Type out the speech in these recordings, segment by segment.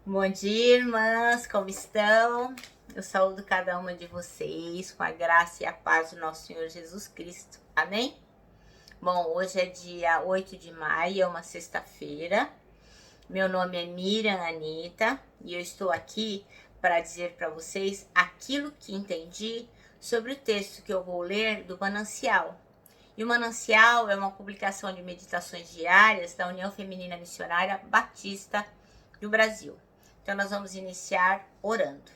Bom dia, irmãs, como estão? Eu saúdo cada uma de vocês com a graça e a paz do nosso Senhor Jesus Cristo. Amém? Bom, hoje é dia 8 de maio, é uma sexta-feira. Meu nome é Miriam Anita e eu estou aqui para dizer para vocês aquilo que entendi sobre o texto que eu vou ler do Manancial. E o Manancial é uma publicação de meditações diárias da União Feminina Missionária Batista do Brasil. Então, nós vamos iniciar orando.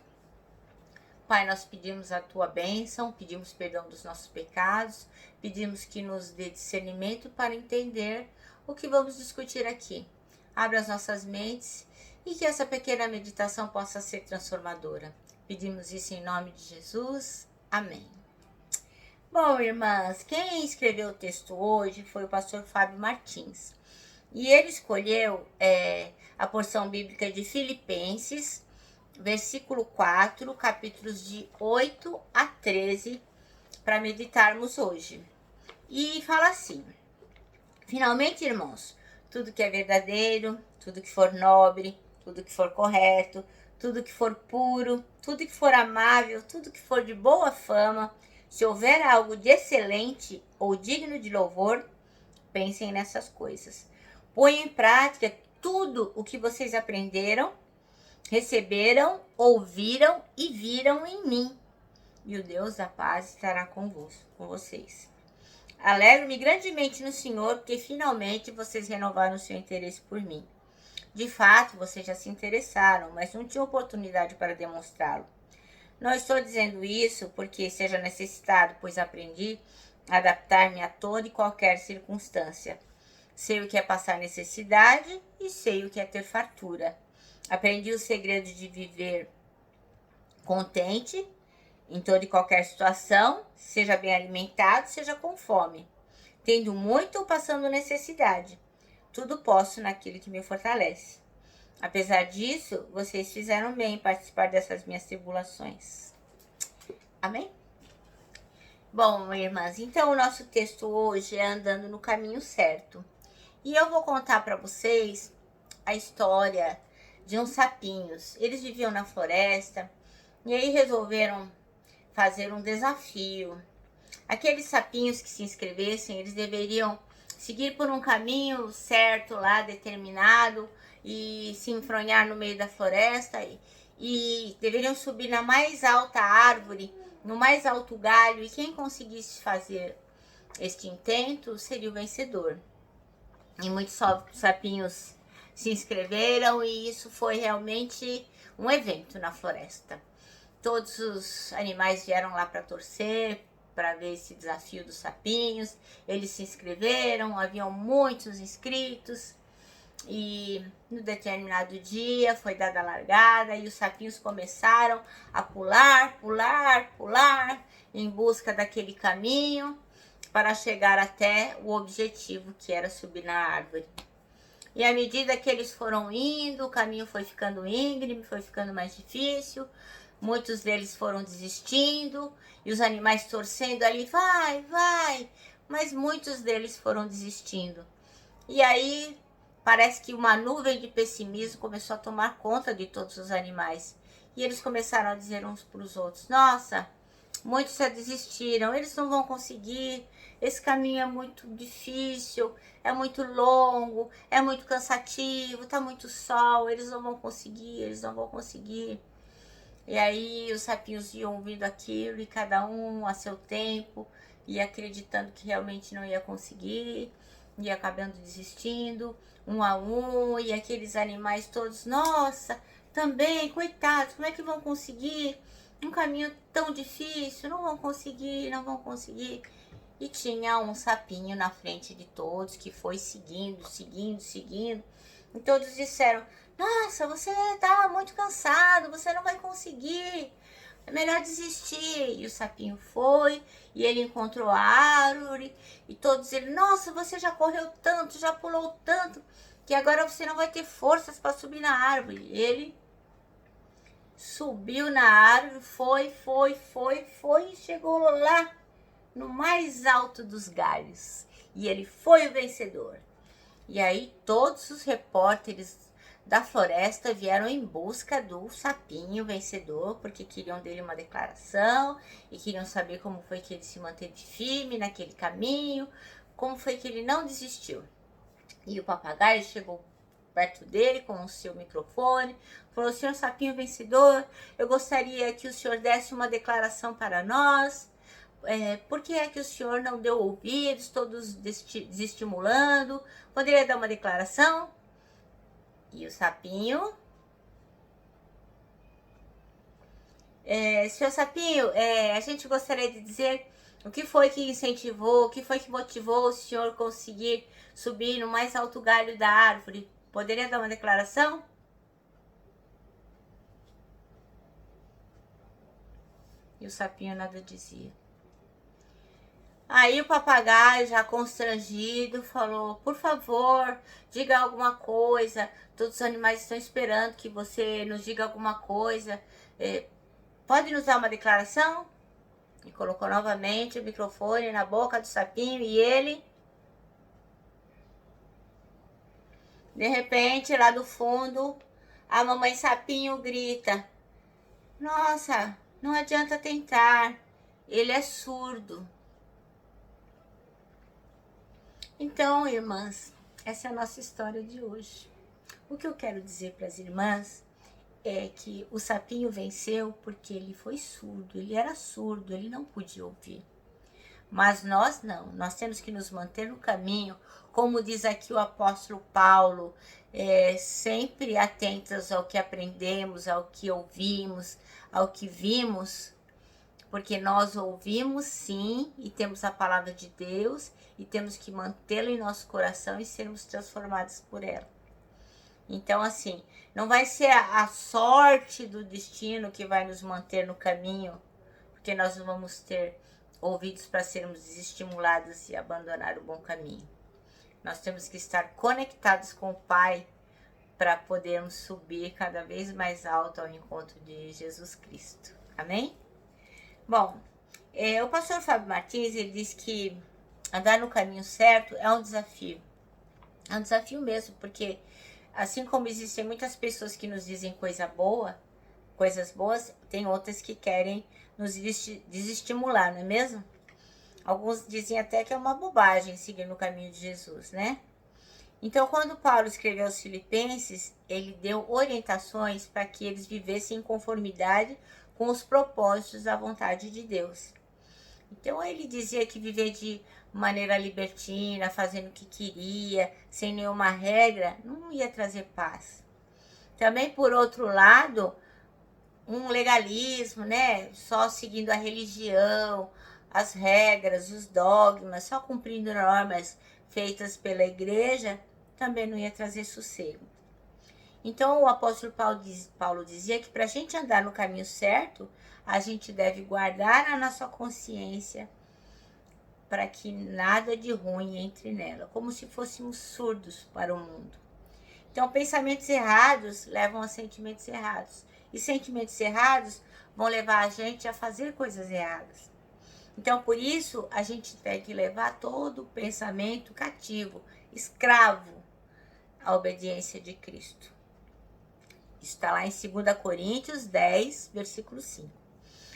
Pai, nós pedimos a Tua bênção, pedimos perdão dos nossos pecados, pedimos que nos dê discernimento para entender o que vamos discutir aqui. Abra as nossas mentes e que essa pequena meditação possa ser transformadora. Pedimos isso em nome de Jesus. Amém. Bom, irmãs, quem escreveu o texto hoje foi o pastor Fábio Martins. E ele escolheu a porção bíblica de Filipenses, versículo 4, capítulos de 8 a 13, para meditarmos hoje. E fala assim: finalmente, irmãos, tudo que é verdadeiro, tudo que for nobre, tudo que for correto, tudo que for puro, tudo que for amável, tudo que for de boa fama, se houver algo de excelente ou digno de louvor, pensem nessas coisas. Ponham em prática tudo o que vocês aprenderam, receberam, ouviram e viram em mim. E o Deus da paz estará convosco, com vocês. Alegro-me grandemente no Senhor, porque finalmente vocês renovaram o seu interesse por mim. De fato, vocês já se interessaram, mas não tinham oportunidade para demonstrá-lo. Não estou dizendo isso porque seja necessitado, pois aprendi a adaptar-me a toda e qualquer circunstância. Sei o que é passar necessidade e sei o que é ter fartura. Aprendi o segredo de viver contente em toda e qualquer situação, seja bem alimentado, seja com fome, tendo muito ou passando necessidade. Tudo posso naquilo que me fortalece. Apesar disso, vocês fizeram bem em participar dessas minhas tribulações. Amém? Bom, irmãs, então o nosso texto hoje é Andando no Caminho Certo. E eu vou contar para vocês a história de uns sapinhos. Eles viviam na floresta e aí resolveram fazer um desafio. Aqueles sapinhos que se inscrevessem, eles deveriam seguir por um caminho certo lá, determinado, e se enfronhar no meio da floresta e deveriam subir na mais alta árvore, no mais alto galho, e quem conseguisse fazer este intento seria o vencedor. E muitos sapinhos se inscreveram e isso foi realmente um evento na floresta. Todos os animais vieram lá para torcer, para ver esse desafio dos sapinhos. Eles se inscreveram, haviam muitos inscritos. E no determinado dia foi dada a largada e os sapinhos começaram a pular, pular, pular em busca daquele caminho para chegar até o objetivo, que era subir na árvore. E à medida que eles foram indo, o caminho foi ficando íngreme, foi ficando mais difícil. Muitos deles foram desistindo e os animais torcendo ali, vai, vai. Mas muitos deles foram desistindo. E aí parece que uma nuvem de pessimismo começou a tomar conta de todos os animais. E eles começaram a dizer uns para os outros: nossa, muitos já desistiram, eles não vão conseguir, esse caminho é muito difícil, é muito longo, é muito cansativo, tá muito sol, eles não vão conseguir, eles não vão conseguir. E aí os sapinhos iam ouvindo aquilo e cada um a seu tempo, ia acreditando que realmente não ia conseguir, ia acabando desistindo, um a um, e aqueles animais todos, nossa, também, coitados, como é que vão conseguir? Um caminho tão difícil, não vão conseguir, não vão conseguir. E tinha um sapinho na frente de todos que foi seguindo, seguindo, seguindo. E todos disseram: nossa, você tá muito cansado, você não vai conseguir, é melhor desistir. E o sapinho foi, e ele encontrou a árvore, e todos ele: nossa, você já correu tanto, já pulou tanto, que agora você não vai ter forças para subir na árvore. Ele subiu na árvore, foi, e chegou lá no mais alto dos galhos. E ele foi o vencedor. E aí todos os repórteres da floresta vieram em busca do sapinho vencedor, porque queriam dele uma declaração e queriam saber como foi que ele se manteve firme naquele caminho, como foi que ele não desistiu. E o papagaio chegou perto dele com o seu microfone, falou: senhor sapinho vencedor, eu gostaria que o senhor desse uma declaração para nós. Por que é que o senhor não deu ouvidos, todos desestimulando? Poderia dar uma declaração? E o sapinho... senhor sapinho, a gente gostaria de dizer o que foi que incentivou, o que foi que motivou o senhor conseguir subir no mais alto galho da árvore? Poderia dar uma declaração? E o sapinho nada dizia. Aí o papagaio, já constrangido, falou: por favor, diga alguma coisa. Todos os animais estão esperando que você nos diga alguma coisa. Pode nos dar uma declaração? E colocou novamente o microfone na boca do sapinho e ele... De repente, lá do fundo, a mamãe sapinho grita: nossa, não adianta tentar, ele é surdo. Então, irmãs, essa é a nossa história de hoje. O que eu quero dizer para as irmãs é que o sapinho venceu porque ele foi surdo, ele era surdo, ele não podia ouvir. Mas nós não, nós temos que nos manter no caminho, como diz aqui o apóstolo Paulo, sempre atentos ao que aprendemos, ao que ouvimos, ao que vimos, porque nós ouvimos sim e temos a palavra de Deus e temos que mantê-la em nosso coração e sermos transformados por ela. Então, assim, não vai ser a sorte do destino que vai nos manter no caminho, porque nós não vamos ter ouvidos para sermos desestimulados e abandonar o bom caminho. Nós temos que estar conectados com o Pai para podermos subir cada vez mais alto ao encontro de Jesus Cristo. Amém? Bom, o pastor Fábio Martins, ele diz que andar no caminho certo é um desafio. É um desafio mesmo, porque assim como existem muitas pessoas que nos dizem coisas boas, tem outras que querem nos desestimular, não é mesmo? Alguns dizem até que é uma bobagem seguir no caminho de Jesus, né? Então, quando Paulo escreveu aos Filipenses, ele deu orientações para que eles vivessem em conformidade com os propósitos da vontade de Deus. Então, ele dizia que viver de maneira libertina, fazendo o que queria, sem nenhuma regra, não ia trazer paz. Também, por outro lado, um legalismo, né? Só seguindo a religião, as regras, os dogmas, só cumprindo normas feitas pela igreja, também não ia trazer sossego. Então, o apóstolo Paulo dizia que para a gente andar no caminho certo, a gente deve guardar a nossa consciência para que nada de ruim entre nela, como se fôssemos surdos para o mundo. Então, pensamentos errados levam a sentimentos errados. E sentimentos errados vão levar a gente a fazer coisas erradas. Então, por isso, a gente tem que levar todo o pensamento cativo, escravo, à obediência de Cristo. Isso está lá em 2 Coríntios 10, versículo 5.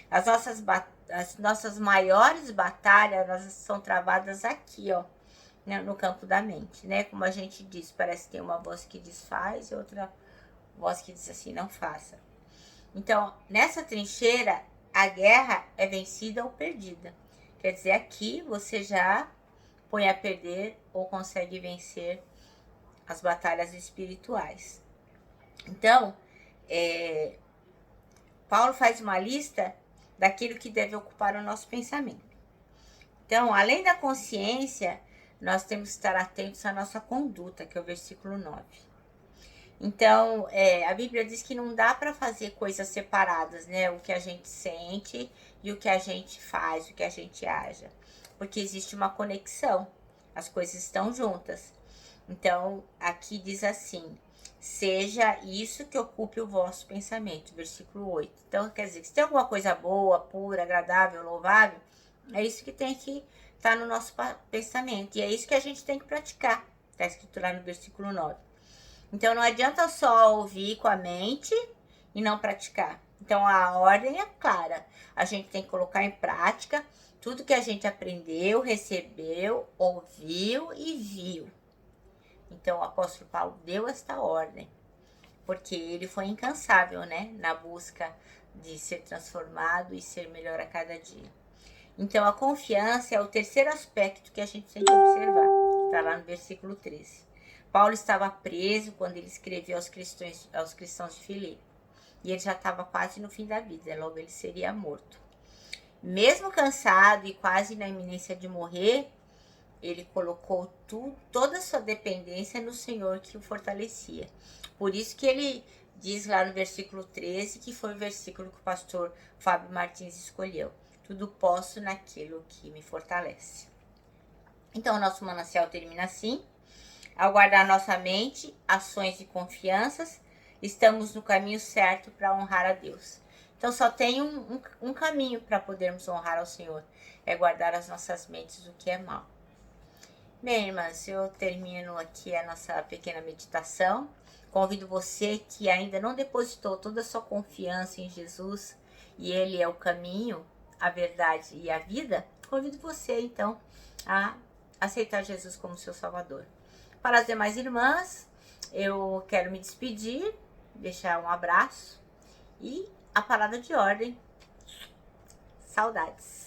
As nossas maiores batalhas, elas são travadas aqui, ó, né, no campo da mente, né? Como a gente diz, parece que tem uma voz que diz faz e outra voz que diz assim, não faça. Então, nessa trincheira, a guerra é vencida ou perdida. Quer dizer, aqui você já põe a perder ou consegue vencer as batalhas espirituais. Então, Paulo faz uma lista daquilo que deve ocupar o nosso pensamento. Então, além da consciência, nós temos que estar atentos à nossa conduta, que é o versículo 9. Então, a Bíblia diz que não dá para fazer coisas separadas, né? O que a gente sente e o que a gente faz, o que a gente age. Porque existe uma conexão, as coisas estão juntas. Então, aqui diz assim, seja isso que ocupe o vosso pensamento, versículo 8. Então, quer dizer, se tem alguma coisa boa, pura, agradável, louvável, é isso que tem que estar no nosso pensamento. E é isso que a gente tem que praticar. Está escrito lá no versículo 9. Então não adianta só ouvir com a mente e não praticar. Então a ordem é clara. A gente tem que colocar em prática tudo que a gente aprendeu, recebeu, ouviu e viu. Então o apóstolo Paulo deu esta ordem, porque ele foi incansável, né, na busca de ser transformado e ser melhor a cada dia. Então a confiança é o terceiro aspecto que a gente tem que observar, que está lá no versículo 13. Paulo estava preso quando ele escreveu aos cristãos de Filipe. E ele já estava quase no fim da vida, logo ele seria morto. Mesmo cansado e quase na iminência de morrer, ele colocou toda a sua dependência no Senhor que o fortalecia. Por isso que ele diz lá no versículo 13, que foi o versículo que o pastor Fábio Martins escolheu. Tudo posso naquilo que me fortalece. Então, o nosso manancial termina assim. Ao guardar nossa mente, ações e confianças, estamos no caminho certo para honrar a Deus. Então só tem um caminho para podermos honrar ao Senhor, é guardar as nossas mentes do que é mal. Bem, irmãs, eu termino aqui a nossa pequena meditação. Convido você que ainda não depositou toda a sua confiança em Jesus, e Ele é o caminho, a verdade e a vida, convido você então a aceitar Jesus como seu Salvador. Para as demais irmãs, eu quero me despedir, deixar um abraço e a palavra de ordem. Saudades!